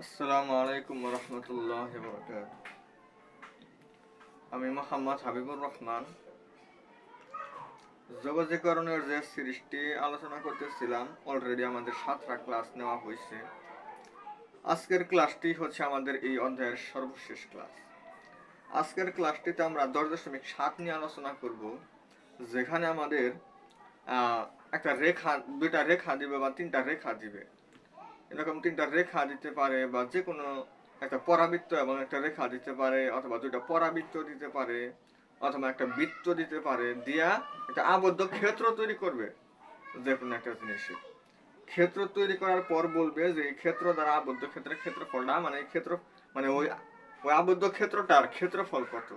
আসসালামু আলাইকুম রহমতুল্লাহি ওয়া বারাকাতুহু। আমি মোহাম্মদ হাবিবুর রহমান। যোগাযোগকরণের যে সিরিজটি আলোচনা করতেছিলাম, অলরেডি আমাদের 7টা ক্লাস নেওয়া হয়েছে। আজকের ক্লাসটি হচ্ছে আমাদের এই অধ্যায়ের সর্বশেষ ক্লাস। আজকের ক্লাসটিতে আমরা 10.7 নিয়ে আলোচনা করব, যেখানে আমাদের একটা রেখা, দুইটা রেখা দিবে বা তিনটা রেখা দিবে। এরকম তিনটা রেখা দিতে পারে, বা যে কোনো একটা পরাবৃত্ত এবং একটা রেখা দিতে পারে, অথবা দুইটা পরাবৃত্ত দিতে পারে, অথবা একটা বৃত্ত দিতে পারে, দিয়া একটা আবদ্ধ ক্ষেত্র তৈরি করবে। যে কোনো একটা জিনিসের ক্ষেত্র তৈরি করার পর বলবে যে এই ক্ষেত্র দ্বারা আবদ্ধ ক্ষেত্রের ক্ষেত্রফলটা, মানে এই ক্ষেত্র মানে ওই ওই আবদ্ধ ক্ষেত্রটার ক্ষেত্রফল কত।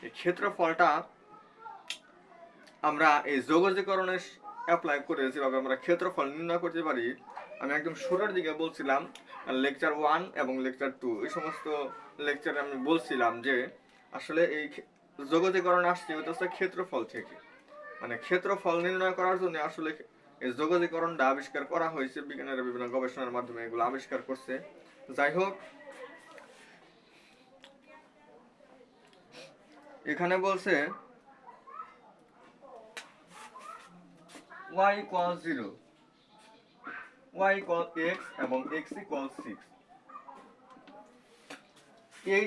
এই ক্ষেত্রফলটা আমরা এই যোগজীকরণের অ্যাপ্লাই করে যেভাবে আমরা ক্ষেত্রফল নির্ণয় করতে পারি, আমি একদম শুরুর দিকে বলছিলাম লেকচার 1 এবং লেকচার 2, এই সমস্ত লেকচারে আমি বলছিলাম যে আসলে এই যোগজীকরণ আসছে হচ্ছে ক্ষেত্রফল থেকে। মানে ক্ষেত্রফল নির্ণয় করার জন্য আসলে এই যোগজীকরণটা আবিষ্কার করা হয়েছে, বিজ্ঞানের বিভিন্ন গবেষণার মাধ্যমে এগুলো আবিষ্কার করছে। যাই হোক, এখানে বলছে y equals 0, y equals x এবং x equals 6। এই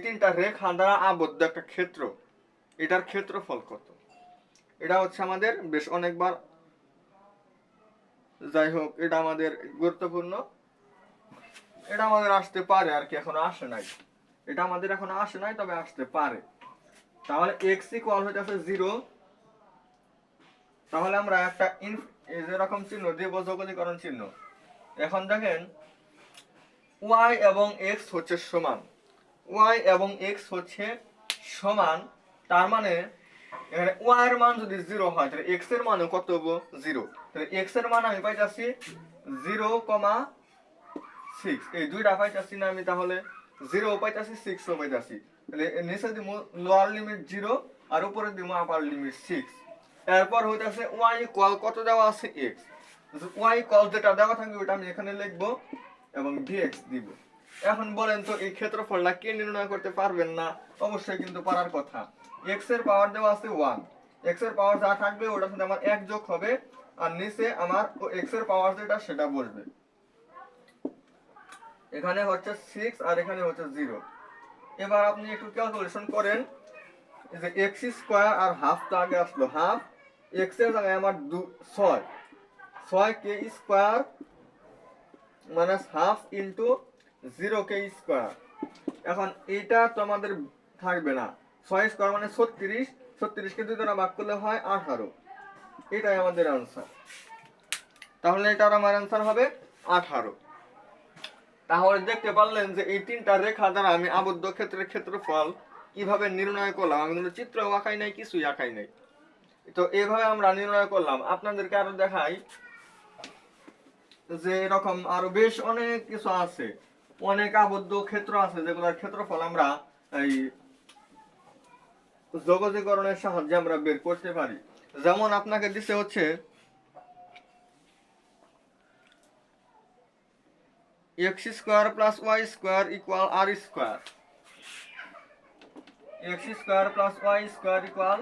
তিনটা রেখা দ্বারা আবদ্ধ একটা ক্ষেত্র, এটার ক্ষেত্রফল কত, এটা হচ্ছে আমাদের বেশ অনেকবার, যাই হোক এটা আমাদের গুরুত্বপূর্ণ। এটা আমাদের আসতে পারে আর কি, এখনো আসে নাই। এটা আমাদের এখনো আসে নাই, তবে আসতে পারে। তাহলে x ইকুয়াল হইতেছে 0। তাহলে আমরা একটা এরকম চিহ্ন দেব, যোগজীকরণ চিহ্ন। এখন দেখেন y এবং x হচ্ছে সমান, y এবং x হচ্ছে সমান, তার মানে এখানে y এর মান যদি 0 হয় তাহলে x এর মানও কত হবে? 0। তাহলে x এর মান আমি পাইতাছি 0,6। এই দুইটা পাইতাছি না আমি, তাহলে 0 পাইতাছি 6 ও পাইতাছি। তাহলে নিচে দিব লোয়ার লিমিট 0 আর উপরে দিব আপার লিমিট 6। এরপর হইতাছে y ইকুয়াল কত দেওয়া আছে? x। y ইকুয়াল যেটা দেওয়া থাকবে ওটা আমি এখানে লিখবো এবং dx দিব। এখন বলেন তো এই ক্ষেত্রফলটা কে নির্ণয় করতে পারবেন না? অবশ্যই কিন্তু পারার কথা। x এর পাওয়ার দেওয়া আছে 1, x এর পাওয়ার যা থাকবে ওটার সাথে আমার 1 যোগ হবে, আর নিচে আমার x এর পাওয়ার যেটা সেটা বসবে। এখানে হচ্ছে 6 আর এখানে হচ্ছে 0। এবার আপনি একটু ক্যালকুলেশন করেন যে x স্কয়ার আর হাফ তো আগে আসলো, হাফ x এর জায়গায় আমার 6, 6k square minus half into 0k square. এখন এটা তো আমাদের থাকবে না, 6 স্কয়ার মানে 36, 36 কে 2 দ্বারা ভাগ করলে হয় 18। এটাই আমাদের आंसर। তাহলে এটার আমার आंसर হবে 18। তাহলে দেখতে পারলেন যে এই তিনটা রেখা দ্বারা আমি আবদ্ধ ক্ষেত্রের ক্ষেত্রফল কিভাবে নির্ণয় করলাম। আমি কিন্তু চিত্র আঁকাই নাই, কিছুই আঁকাই নাই, তো এইভাবে আমরা নির্ণয় করলাম। আপনাদেরকে আরো দেখাই যে এরকম আরো বেশ অনেক কিছু আছে, অনেক আবদ্ধ ক্ষেত্র আছে যেগুলোর ক্ষেত্রফল আমরা এই যোগজীকরণের সাহায্যে আমরা বের করতে পারি। যেমন আপনাকে দিছে হচ্ছে x square plus y square equal r square, x square plus y square equal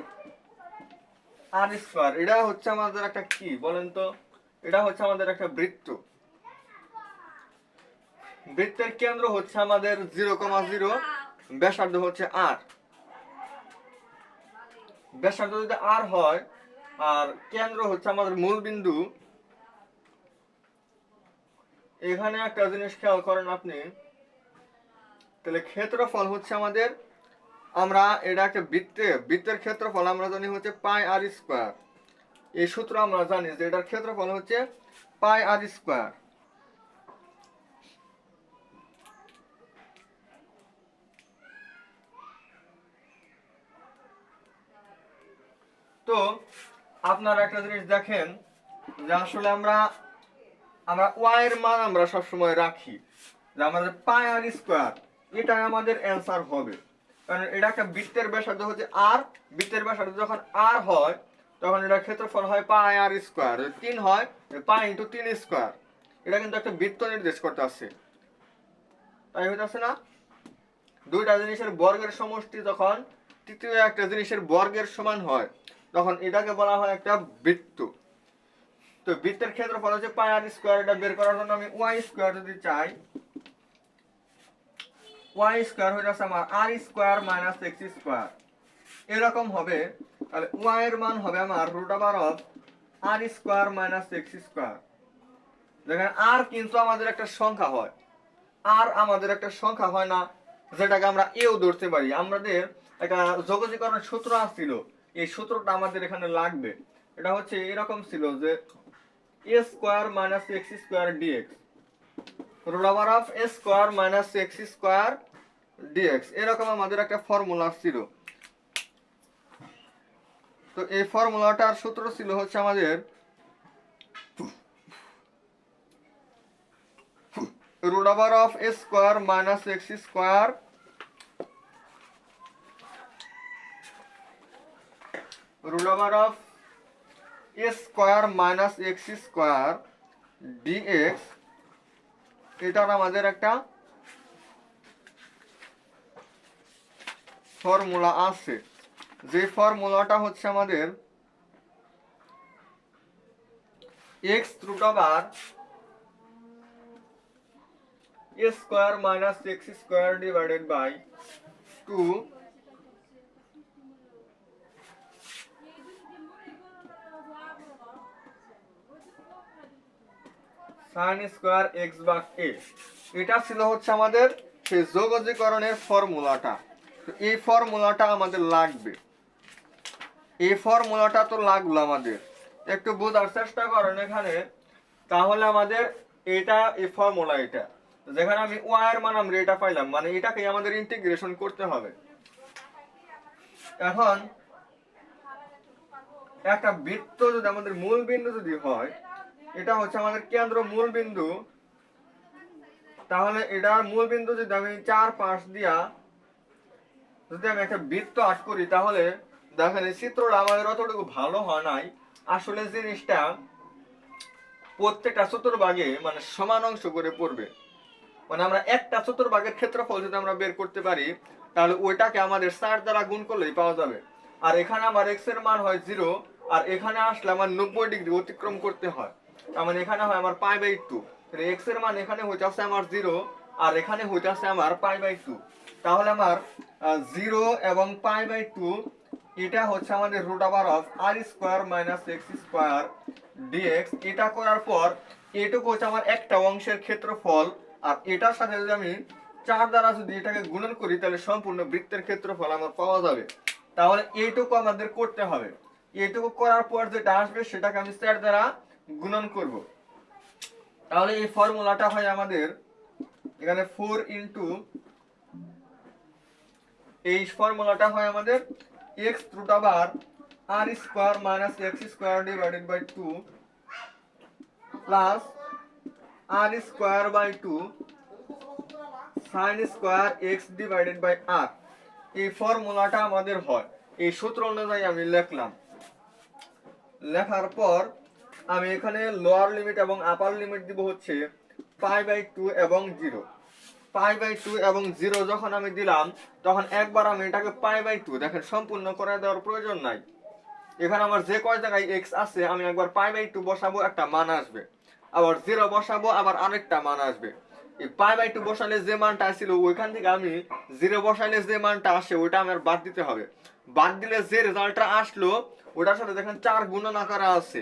r square. এটা হচ্ছে আমাদের একটা কি বলেন তো? এটা হচ্ছে আমাদের একটা বৃত্ত। বৃত্তের কেন্দ্র হচ্ছে আমাদের 0,0, ব্যাসার্ধ হচ্ছে r। ব্যাসার্ধ যদি r হয় আর কেন্দ্র হচ্ছে আমাদের মূল বিন্দু, এখানে একটা জিনিস খেয়াল করেন আপনি, তাহলে ক্ষেত্রফল হচ্ছে আমাদের, আমরা এটা একটা বৃত্তের ক্ষেত্রফল আমরা জানি হচ্ছে পাই আর স্কয়ার। এই সূত্র আমরা জানি যে এটার ক্ষেত্রফল হচ্ছে পাই আর স্কয়ার। তো আপনারা একটা জিনিস দেখেন যে আসলে আমরা y এর মান আমরা সবসময় রাখি যে আমাদের পাই আর স্কয়ার, এটাই আমাদের অ্যান্সার হবে। কারণ এটা একটা বৃত্তের ব্যাসার্ধ হচ্ছে r, বৃত্তের ব্যাসার্ধ যখন r হয় তখন এটা ক্ষেত্রফল হয় পাই আর স্কোয়ার। যদি 3 হয় পাই ইন্টু 3 স্কোয়ার। এটা কিন্তু একটা বৃত্ত নির্দেশ করতে আছে, তাই হইতাছে না? দুইটা জিনিসের বর্গের সমষ্টি যখন তৃতীয় একটা জিনিসের বর্গের সমান হয় তখন এটাকে বলা হয় একটা বৃত্ত। তো বৃত্তের ক্ষেত্রফল হচ্ছে পাই আর স্কোয়ার। এটা বের করার জন্য আমি ওয়াই স্কোয়ার যদি চাই, ওয়াই স্কোয়ার হয়ে যাচ্ছে আমার r square minus x square, এরকম হবে। তাহলে ওয়াই এর মান হবে আমার root over of r square minus x square. যেখানে আর কিন্তু আমাদের একটা সংখ্যা হয়, আর আমাদের একটা সংখ্যা হয় না, যেটাকে আমরা এও ধরতে পারি। আমাদের একটা যোগজীকরণ সূত্র আসছিল, এই সূত্রটা আমাদের এখানে লাগবে। এটা হচ্ছে এরকম ছিল যে A square minus x square D X, root over of A square minus x square D X, এরকম আমাদের একটা ফর্মুলা ছিল। তো এই ফর্মুলাটার সূত্র ছিল হচ্ছে আমাদের root over of a square minus x square root over of a square minus x square dx, এটার আমাদের একটা ফর্মুলা আছে, যে ফর্মুলাটা হচ্ছে আমাদের x root over a square minus x square divided by 2 sin square x ভাগ a। এটা ছিল হচ্ছে আমাদের সেই যোগজীকরণের ফর্মুলাটা। তো এই ফর্মুলাটা আমাদের লাগবে, এই ফর্মুলাটা তো লাগলো আমাদের, একটু বোঝার চেষ্টা করেন এখানে। তাহলে আমাদের এটা এই ফর্মুলা, এটা যেখানে আমি y এর মান আমরা এটা পাইলাম, মানে এটাকে আমাদের ইন্টিগ্রেশন করতে হবে। এখন একটা বৃত্ত যদি আমাদের মূল বিন্দু যদি হয়, এটা হচ্ছে আমাদের কেন্দ্র মূল বিন্দু, তাহলে এটার মূল বিন্দু যদি আমি 4-5 দিয়া যদি আমি একটা বৃত্ত আঁক করি, তাহলে দেখেন এই চিত্রটা আমাদের অতটুকু ভালো হয় নাই। আসলে জিনিসটা প্রত্যেকটা চতুর্ভাগে মানে সমান অংশ করে পড়বে। মানে আমরা একটা চতুর্ভাগের ক্ষেত্রফল যদি আমরা বের করতে পারি, তাহলে ওইটাকে আমাদের 4 দ্বারা গুণ করলেই পাওয়া যাবে। আর এখানে আমার x এর মান হয় 0, আর এখানে আসলে আমার 90 ডিগ্রি অতিক্রম করতে হয়। তার মানে এখানে হয় আমার পাই বাই 2। তাহলে x এর মান এখানে হইতাছে আমার 0, আর এখানে হইতাছে আমার পাই বাই 2। তাহলে আমার 0 এবং পাই বাই 2, এটা হচ্ছে আমাদের root over of r square minus x square dx. এটা করার পর এটুকু হচ্ছে আমার একটা অংশের ক্ষেত্রফল, আর এটার সাথে যদি আমি 4 দ্বারা যদি এটাকে গুণন করি, তাহলে সম্পূর্ণ বৃত্তের ক্ষেত্রফল আমার পাওয়া যাবে। তাহলে এইটুকু আমাদের করতে হবে। এইটুকু করার পর যেটা আসবে সেটাকে আমি 4 দ্বারা গুণন করব। তাহলে এই ফর্মুলাটা হয় আমাদের এখানে 4 ইন্টু, এই ফর্মুলাটা হয় আমাদের x root over r square minus x square divided by 2 plus r square by 2 sine square x divided by r. এই ফর্মুলাটা আমাদের হয়, এই সূত্র অনুযায়ী আমি লিখলাম। লেখার পর আমি এখানে লোয়ার লিমিট এবং আপার লিমিট দিব হচ্ছে পাই বাই 2 এবং 0। পাই বাই 2 এবং 0 যখন আমি দিলাম, তখন একবার আমি এটাকে পাই বাই 2 দেখেন সম্পূর্ণ করে দেওয়ার প্রয়োজন নাই। এখানে আমার যে কয় জায়গায় x আছে আমি একবার পাই বাই 2 বসাবো, একটা মান আসবে, আবার 0 বসাবো, আবার আরেকটা মান আসবে। এই পাই বাই 2 বসালে যে মানটা ছিল ওইখান থেকে আমি 0 বসাইলে যে মানটা আসে ওইটা আমার বাদ দিতে হবে। বাদ দিলে যে রেজাল্টটা আসলো ওটার সাথে দেখেন 4 গুণন আকারে আছে,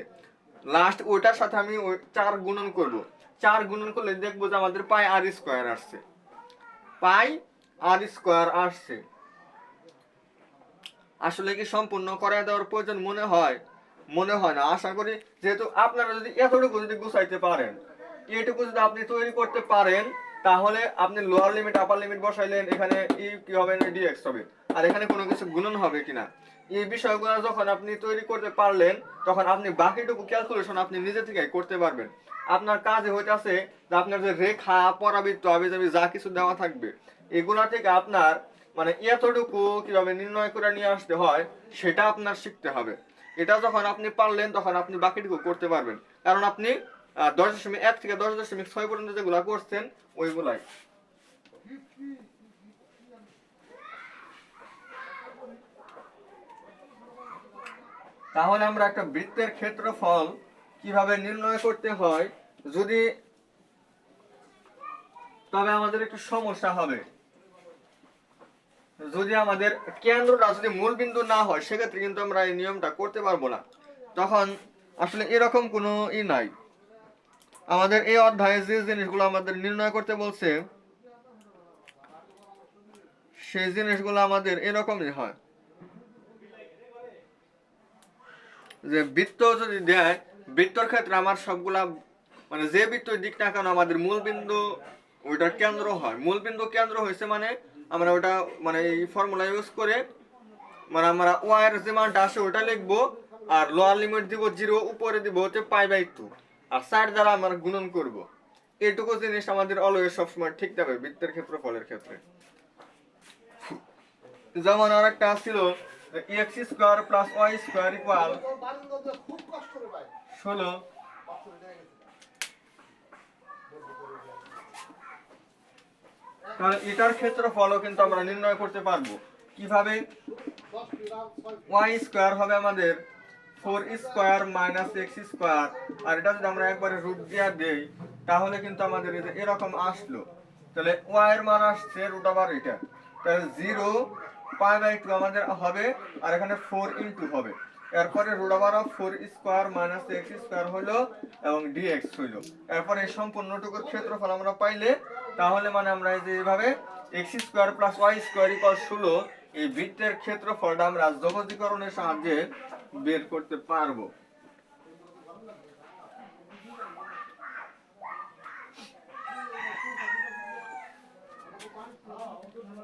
লাস্ট ওইটার সাথে আমি 4 গুণন করব। 4 গুণন করলে দেখবো যে আমাদের পাই আর স্কোয়ার আসছে, পাই আর স্কোয়ার আসছে। আসলে কি সম্পূর্ণ করে দেওয়ার প্রয়োজন মনে হয়? মনে হয় না। আশা করি যেহেতু আপনারা যদি এতটুকু যদি গুছাইতে পারেন, এইটুকু যদি আপনি তৈরি করতে পারেন, তাহলে আপনি লোয়ার লিমিট আপার লিমিট বসাইলেন, এখানে ই কি হবে না ডিএক্স হবে, আর এখানে কোনো কিছু গুণন হবে কিনা, এই বিষয়গুলো যখন আপনি তৈরি করতে পারলেন, তখন আপনি বাকিটুকু ক্যালকুলেশন আপনি নিজে থেকে করতে পারবেন। আপনার কাজে হইতাছে যে আপনার যে রেখা পরাবৃত্ত আবিজাবি যা কিছু দেওয়া থাকবে, এগুলা থেকে আপনার মানে এতটুকু কিভাবে নির্ণয় করে নিয়ে আসতে হয় সেটা আপনার শিখতে হবে। এটা যখন আপনি পারলেন তখন আপনি বাকিটুকু করতে পারবেন, কারণ আপনি 10.1 থেকে 10.6 পর্যন্ত যেগুলা করছেন ওইগুলাই। তাহলে আমরা একটা বৃত্তের ক্ষেত্রফল কিভাবে নির্ণয় করতে হয়, যদি তবে আমাদের একটু সমস্যা হবে। যদি আমাদের কেন্দ্রটা যদি মূল বিন্দু না হয় সেক্ষেত্রে কিন্তু আমরা এই নিয়মটা করতে পারবো না। তখন আসলে এরকম কোনো নাই। আমাদের এই অধ্যায়ে যে জিনিসগুলো আমাদের নির্ণয় করতে বলছে সেই জিনিসগুলো আমাদের এরকমই হয়, যে বৃত্ত যদি দেয়, বৃত্তর ক্ষেত্রে আমার সবগুলা মানে যে বৃত্তর দিক না কেন আমাদের মূল বিন্দু ওইটার কেন্দ্র হয়। মূল বিন্দু কেন্দ্র হয়েছে মানে আমরা ওটা মানে এই ফর্মুলা ইউজ করে মানে আমরা ওয়াই এর যে মানটা আসে ওটা লিখবো, আর লোয়ার লিমিট দিব 0, উপরে দিব হচ্ছে π/2, আর সাইড দ্বারা আমরা গুণন করব। এইটুকু জিনিস আমাদের অলওয়েজ সবসময় ঠিক থাকবে বৃত্তের ক্ষেত্রফলের ক্ষেত্রে। যেমন আর একটা ছিল x square plus y square equal 16। তাহলে এটার ক্ষেত্রফলও কিন্তু আমরা নির্ণয় করতে পারবো কিভাবে। y স্কয়ার হবে আমাদের 4 স্কয়ার মাইনাস x স্কয়ার, আর এটা যদি আমরা একবারে রুট দিয়ে দেই তাহলে কিন্তু আমাদের এরকম আসলো। তাহলে y এর মান আসছে রুট ওভার এটা, তাহলে 0 π/2 আমাদের হবে, আর এখানে 4 ইনটু হবে, এরপরে root over of 4 square minus x square হলো এবং dx হইলো। এরপরে এই সম্পূর্ণটুকুর ক্ষেত্রফল আমরা পাইলে তাহলে মানে আমরা এই যে এইভাবে x square plus y square equal 16 এই বৃত্তের ক্ষেত্রফলটা আমরা যোগজীকরণের সাহায্যে বের করতে পারবো।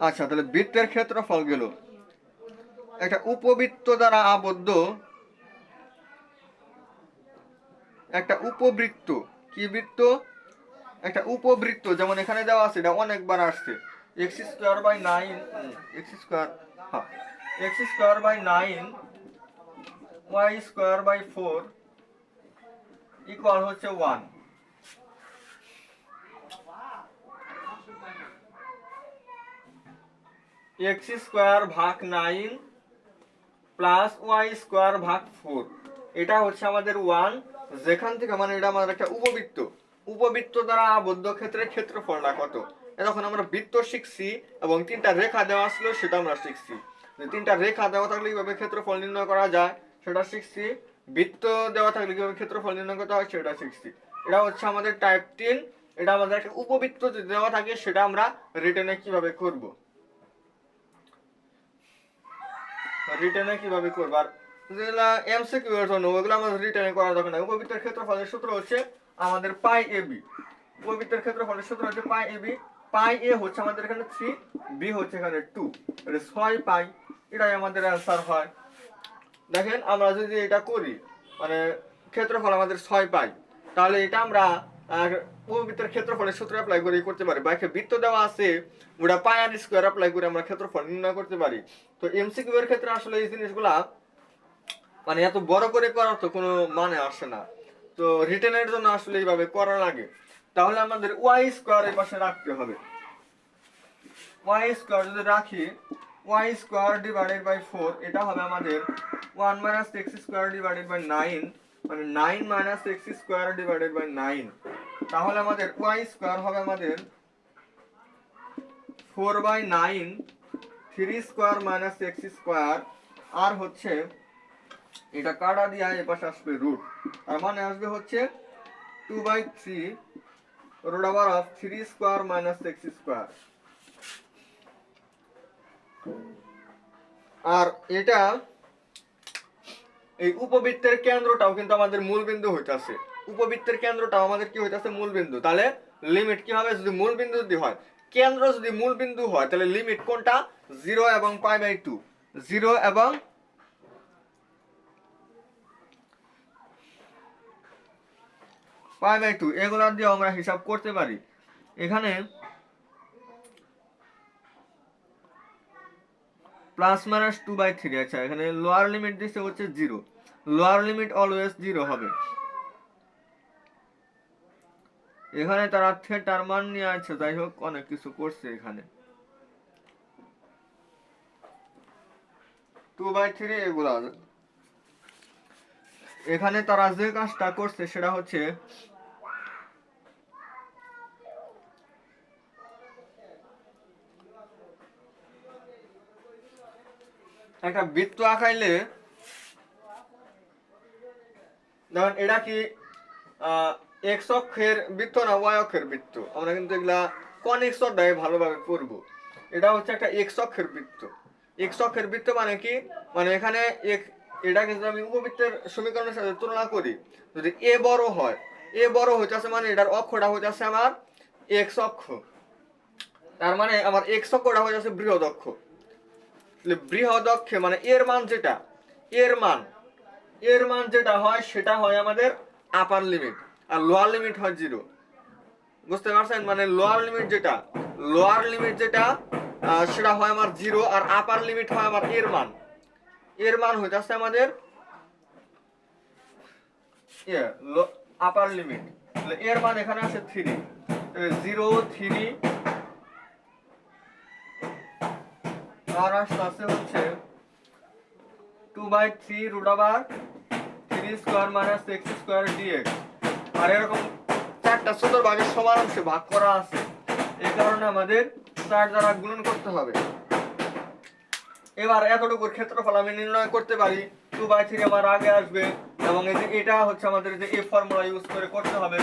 আচ্ছা, তাহলে বৃত্তের ক্ষেত্রফল গেল। একটা উপবৃত্ত দ্বারা আবদ্ধ একটা উপবৃত্ত, কি বৃত্ত? একটা উপবৃত্ত, যেমন এখানে দেওয়া আছে, এটা অনেকবার আসছে x square by 9 x square x square by 9 y square by 4 equal হচ্ছে 1। x স্কয়ার ভাগ 9 প্লাস y স্কয়ার ভাগ 4, এটা হচ্ছে আমাদের 1, যেখান থেকে মানে এটা আমাদের একটা উপবৃত্ত। উপবৃত্ত দ্বারা আবদ্ধ ক্ষেত্রের ক্ষেত্রফলটা কত? এখন আমরা বৃত্ত শিখছি এবং 3টা রেখা দেওয়া ছিল সেটা আমরা শিখছি। 3টা রেখা দেওয়া থাকলে কিভাবে ক্ষেত্রফল নির্ণয় করা যায় সেটা শিখছি। বৃত্ত দেওয়া থাকলে কিভাবে ক্ষেত্রফল নির্ণয় করতে হয় সেটা শিখছি। এটা হচ্ছে আমাদের টাইপ 3। এটা আমাদের একটা উপবৃত্ত যদি দেওয়া থাকে সেটা আমরা রিটেনে কিভাবে করব, রিটেনে কিভাবে করব। আর যেগুলা এমসিকিউ এর জন্য ওগুলো আমাদের রিটেনে করা দরকার না। উপবৃত্তের ক্ষেত্রফলের সূত্র হচ্ছে আমাদের পাই এ বি। উপবৃত্তের ক্ষেত্রফলের সূত্র হচ্ছে পাই এ বি। পাই এ হচ্ছে আমাদের এখানে 3, বি হচ্ছে এখানে 2, এটা 6 পাই। এটাই আমাদের অ্যান্সার হয়। দেখেন আমরা যদি এটা করি মানে ক্ষেত্রফল আমাদের 6 পাই, তাহলে এটা আমরা উপবৃত্তের ক্ষেত্রফলের সূত্র অ্যাপ্লাই করে করতে পারি, বা একটা বৃত্ত দেওয়া আছে ওটা পাই আর স্কয়ার অ্যাপ্লাই করে আমরা ক্ষেত্রফল নির্ণয় করতে পারি। তো এমসিকিউ এর ক্ষেত্রে আসলে এই জিনিসগুলা মানে এত বড় করে করার তো কোনো মানে আসে না। তো রিটেনের জন্য আসলে এইভাবে করা লাগে। তাহলে আমাদের y স্কয়ার এই পাশে রাখতে হবে। y স্কয়ার যদি রাখি, y স্কয়ার ডিভাইডেড বাই 4, এটা হবে আমাদের 1 minus x square divided by 9, মানে 9 minus x square divided by 9। তাহলে আমাদের y স্কয়ার হবে আমাদের 4/9 3 স্কয়ার মাইনাস x স্কয়ার, আর হচ্ছে এটা কাটা দিয়ে এই পাশে আসবে রুট, আর মানে আসবে হচ্ছে 2/3 root over of 3 square minus x square. আর এটা এই উপবৃত্তের কেন্দ্রটাও কিন্তু আমাদের মূল বিন্দু হইতাছে। উপবৃত্তের কেন্দ্রটাও আমাদের কি হইতাছে? মূল বিন্দু। তাহলে লিমিট কি হবে? যদি মূল বিন্দু যদি হয়, কেন্দ্র যদি মূল বিন্দু হয়, তাহলে লিমিট কোনটা? 0 এবং π/2, 0 এবং π/2 এগুলা দিয়ে আমরা হিসাব করতে পারি। এখানে প্লাস মাইনাস 2/3, আচ্ছা এখানে লোয়ার লিমিট দিচ্ছে হচ্ছে 0, লোয়ার লিমিট অলওয়েজ 0 হবে। এখানে তারা থিটার মান নিয়ে আছে, যাই হোক অনেক কিছু করছে এখানে। 2/3 এগুলা এখানে তারা যে কাজটা করছে সেটা হচ্ছে একটা বৃত্ত আঁকাইলে, ধরেন এটা কি এক্স অক্ষের বৃত্ত না ওয়াই অক্ষের বৃত্ত, আমরা কিন্তু এগুলা কনিক্স অধ্যায়ে ভালোভাবে পড়বো। এটা হচ্ছে একটা এক্স অক্ষের বৃত্ত। এক্স অক্ষের বৃত্ত মানে কি, মানে এখানে এটা কিন্তু আমি উপবৃত্তের সমীকরণের সাথে তুলনা করি, যদি এ বড় হয়, এ বড় হইতেছে মানে এটার অক্ষটা হইতেছে আমার এক্স অক্ষ, তার মানে আমার এক্স অক্ষটা হইতেছে বৃহৎ অক্ষ। বৃহৎ অক্ষে মানে এর মান যেটা, এর মান যেটা হয় সেটা হয় আমাদের আপার লিমিট, আর লোয়ার লিমিট হয় 0। বুঝতে পারছেন? মানে লোয়ার লিমিট যেটা সেটা হয় আমার 0, আর আপার লিমিট হয় আমার এর মান হইতাছে আমাদের আপার লিমিট। এর মান এখানে আছে 3, 0 3, আর আসছে হচ্ছে 2/3 √3² - x² dx। আর এরকম চারটা চতুর্ভাগের সমান অংশে ভাগ করা আছে, এই কারণে আমাদের 4 দ্বারা গুণন করতে হবে। এবার এতটুকুর ক্ষেত্রফল আমি নির্ণয় করতে পারি, 2/3 আমার আগে আসবে, এবং এই যে এটা হচ্ছে আমাদের যে এই ফর্মুলা ইউজ করে করতে হবে।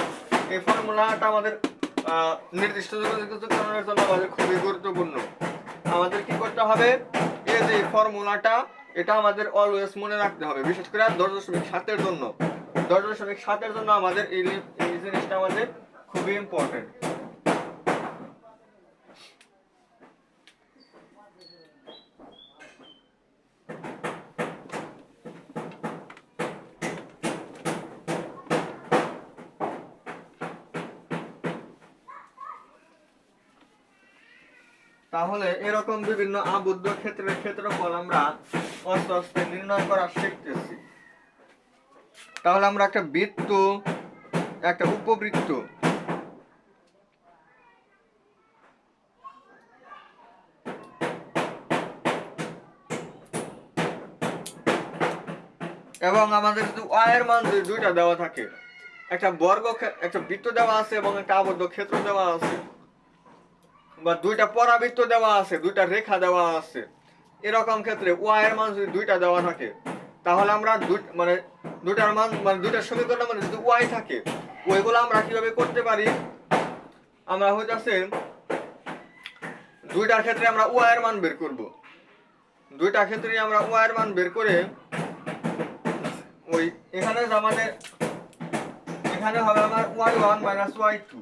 এই ফর্মুলাটা আমাদের নির্দিষ্ট যোগের জন্য আমাদের খুবই গুরুত্বপূর্ণ। আমাদের কি করতে হবে, এই যে ফর্মুলাটা এটা আমাদের অলওয়েজ মনে রাখতে হবে, বিশেষ করে 10.7 জন্য। 10.7 জন্য আমাদের এই জিনিসটা আমাদের খুবই ইম্পর্টেন্ট। তাহলে এরকম বিভিন্ন আবদ্ধ ক্ষেত্রের ক্ষেত্রফল আমরা আস্তে আস্তে নির্ণয় করা শিখতেছি। তাহলে আমরা একটা বৃত্ত, একটা উপবৃত্ত, এবং আমাদের যদি y এর মান যদি দুইটা দেওয়া থাকে, একটা একটা বৃত্ত দেওয়া আছে এবং একটা আবদ্ধ ক্ষেত্র দেওয়া আছে, বা দুইটা পরাবৃত্ত দেওয়া আছে, দুইটা রেখা দেওয়া আছে, এরকম ক্ষেত্রে y এর মান যদি দুইটা দেওয়া থাকে, তাহলে আমরা দুইটার মান মানে দুইটার সমীকরণের মানে যদি y থাকে, ওইগুলো আমরা কিভাবে করতে পারি, আমরা হইতাছে দুইটার ক্ষেত্রে আমরা y এর মান বের করব। দুইটা ক্ষেত্রে আমরা y এর মান বের করে ওই এখানে আমাদের এখানে হবে আমার y1 - y2,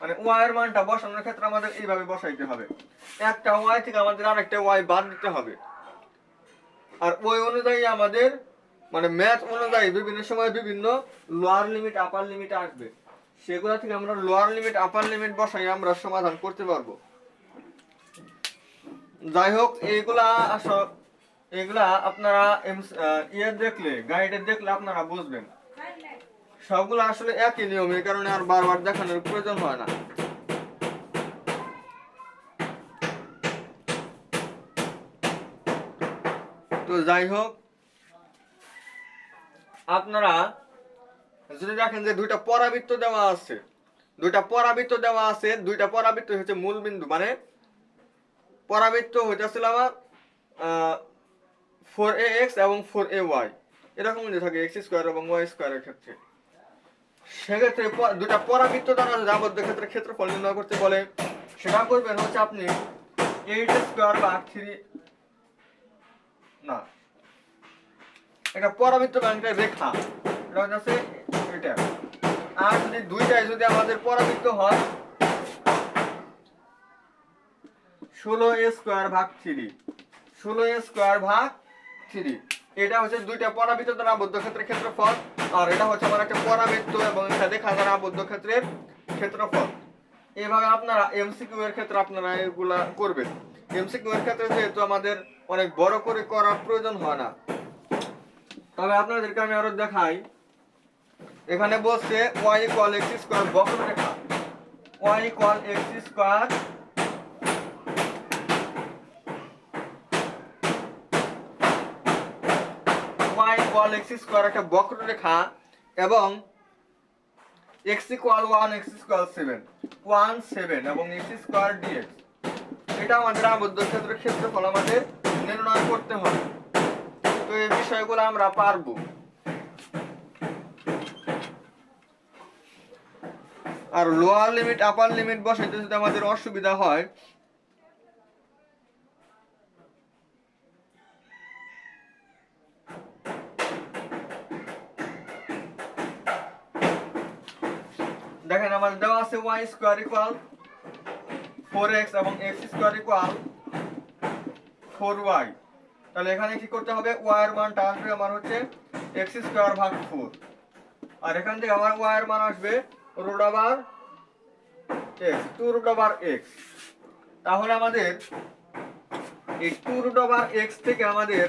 মানে y এর মানটা বসানোর ক্ষেত্রে আমাদের এইভাবে বসাইতে হবে, একটা y থেকে আমাদের আরেকটা y বাদ দিতে হবে। আর ওই অনুযায়ী আমাদের মানে ম্যাথ অনুযায়ী বিভিন্ন সময় বিভিন্ন লোয়ার লিমিট আপার লিমিট আসবে, সেগুলো থেকে আমরা লোয়ার লিমিট আপার লিমিট বসাই আমরা সমাধান করতে পারবো। যাই হোক, এগুলা আপনারা গাইডে দেখলে আপনারা বুঝবেন, সবগুলো আসলে একই নিয়ম, এই কারণে আর বারবার দেখানোর প্রয়োজন হয় না। তো যাই হোক, আপনারা যদি দেখেন যে দুইটা পরাবৃত্ত দেওয়া আছে, দুইটা পরাবৃত্ত হচ্ছে মূল বিন্দু, মানে পরাবৃত্ত হইতেছিল আমার 4ax এবং 4ay, এরকম যদি থাকে x² এবং y² এর ক্ষেত্রে, সেক্ষেত্রে দুটা পরাবৃত্ত দ্বারা যদি আবদ্ধ ক্ষেত্রে ক্ষেত্রফল নির্ণয় করতে বলে, সেটা করবেন হচ্ছে আপনি 8² না, এটা পরাবৃত্ত ব্যাংকের রেখা, এটা হচ্ছে এটা। আর যদি দুইটাই যদি আমাদের পরাবৃত্ত হয় 16a² এটা হচ্ছে দুইটা পরাবৃত্ত দ্বারা আবদ্ধ ক্ষেত্রের ক্ষেত্রফল, আর এটা হচ্ছে আমার একটা পরাবৃত্ত এবং একটা রেখা দ্বারা আবদ্ধ ক্ষেত্রের ক্ষেত্রফল। এইভাবে আপনারা এমসিকিউ এর ক্ষেত্রে আপনারা এগুলা করবেন। এমসিকিউ এর ক্ষেত্রে যেহেতু আমাদের অনেক বড় করে করার প্রয়োজন হয় না, তবে আপনাদেরকে আমি আরো দেখাই, এখানে বলছে y ইকুয়াল x স্কয়ার বক্ররেখা, y equal x square y equal x square একটা বক্ররেখা এবং x ইকুয়াল 1 x স্কয়ার 7 1 7 এবং x স্কয়ার dx, এটা আমাদের আবদ্ধ ক্ষেত্রের ক্ষেত্রফল আমাদের নির্ণয় করতে হবে। তো এই বিষয়গুলো আমরা পারবো। আর লোয়ার লিমিট আপার লিমিট বসাইতে যদি আমাদের অসুবিধা হয়, দেখেন আমাদের দেওয়া আছে y স্কয়ার ইকুয়াল 4x এবং x স্কয়ার ইকুয়াল 4y। তাহলে এখানে কি করতে হবে, y এর মানটা আসবে আমার হচ্ছে x স্কয়ার ভাগ 4, আর এখান থেকে আমার y এর মান আসবে root over x, 2 root over x। তাহলে আমাদের এই 2 রুট ওভার x থেকে আমাদের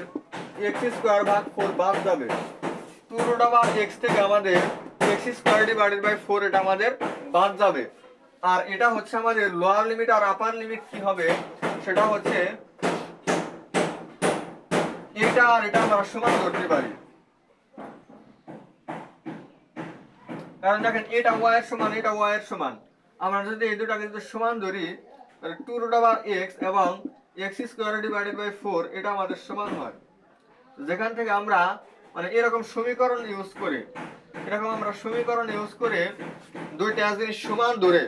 x স্কয়ার ভাগ 4 বাদ যাবে। 2 রুট ওভার x থেকে আমাদের x স্কয়ার ডিভাইডেড বাই 4 এটা আমাদের বাদ যাবে। আর এটা হচ্ছে আমাদের লোয়ার লিমিট আর আপার লিমিট কি হবে, সেটা হচ্ছে এটা আর এটা আমরা সমান ধরতে পারি। কারণ দেখেন এটা y এর সমান, এটা y এর সমান, আমরা যদি এই দুটাকে যদি সমান ধরি তাহলে 2 রুট ওভার x এবং x স্কয়ার ডিভাইডেড বাই 4 এটা আমাদের সমান হয়। যেখান থেকে আমরা মানে এরকম সমীকরণ ইউজ করে, এরকম আমরা সমীকরণ ইউজ করে দুইটা জিনিস সমান ধরে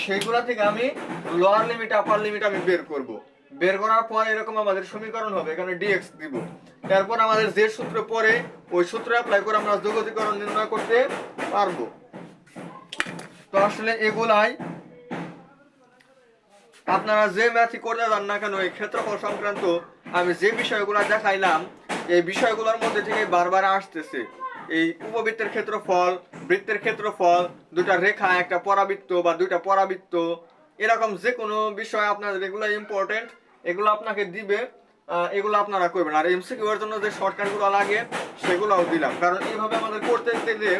সেইগুলা থেকে আমি লোয়ার লিমিট আপার লিমিট আমি বের করব। বের করার পর এরকম আমাদের সমীকরণ হবে, এখানে dx দিব। তারপর আমাদের যে সূত্র পড়ে ওই সূত্র অ্যাপ্লাই করে আমরা যোগজীকরণ নির্ণয় করতে পারবো। তো আসলে এগুলাই আপনারা যে ম্যাথই করতে যান না কেন, এই ক্ষেত্রফল সংক্রান্ত আমি যে বিষয়গুলো দেখাইলাম এই বিষয়গুলোর মধ্যে থেকে বারবার আসতেছে। এই উপবৃত্তের ক্ষেত্রফল, বৃত্তের ক্ষেত্রফল, দুটা রেখা, একটা পরাবৃত্ত বা দুইটা পরাবৃত্ত, এরকম যে কোনো বিষয় আপনাদের এগুলো ইম্পর্টেন্ট, এগুলো আপনাকে দিবে, এগুলো আপনারা করবেন। আর এমসিকিউ এর জন্য যে শর্টকাটগুলো লাগে সেগুলোও দিলাম, কারণ এইভাবে আমাদের করতে গেলে,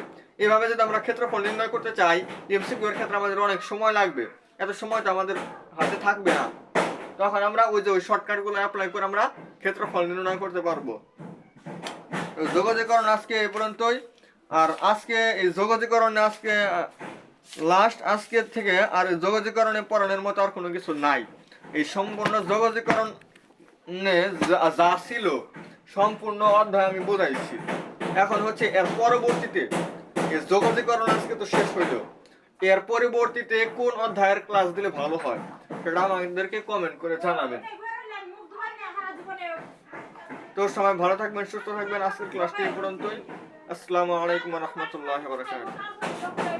এইভাবে যদি আমরা ক্ষেত্রফল নির্ণয় করতে চাই এমসিকিউ এর ক্ষেত্রে আমাদের অনেক সময় লাগবে, এত সময় তো আমাদের হাতে থাকবে না। তখন আমরা ওই শর্টকাটগুলো অ্যাপ্লাই করে আমরা ক্ষেত্রফল নির্ণয় করতে পারবো। যোগজীকরণ আজকে এই পর্যন্তই। আর আজকে এই যোগজীকরণে আজকে লাস্ট, আজকের থেকে আর যোগজীকরণে পড়ানোর মতো আর কোনো কিছু নাই। এই সম্পূর্ণ যোগজীকরণে যা ছিল সম্পূর্ণ অধ্যায় আমি বোঝাইছি। এখন হচ্ছে এর পরবর্তীতে এই যোগজীকরণ আজকে তো শেষ হইলো, এর পরবর্তীতে কোন অধ্যায়ের ক্লাস দিলে ভালো হয় সেটা আমাদেরকে কমেন্ট করে জানাবেন। তো সবাই ভালো থাকবেন, সুস্থ থাকবেন। আজকের ক্লাসটি এই পর্যন্তই। আসসালামু আলাইকুম ওয়া রাহমাতুল্লাহি ওয়া বারাকাতুহু।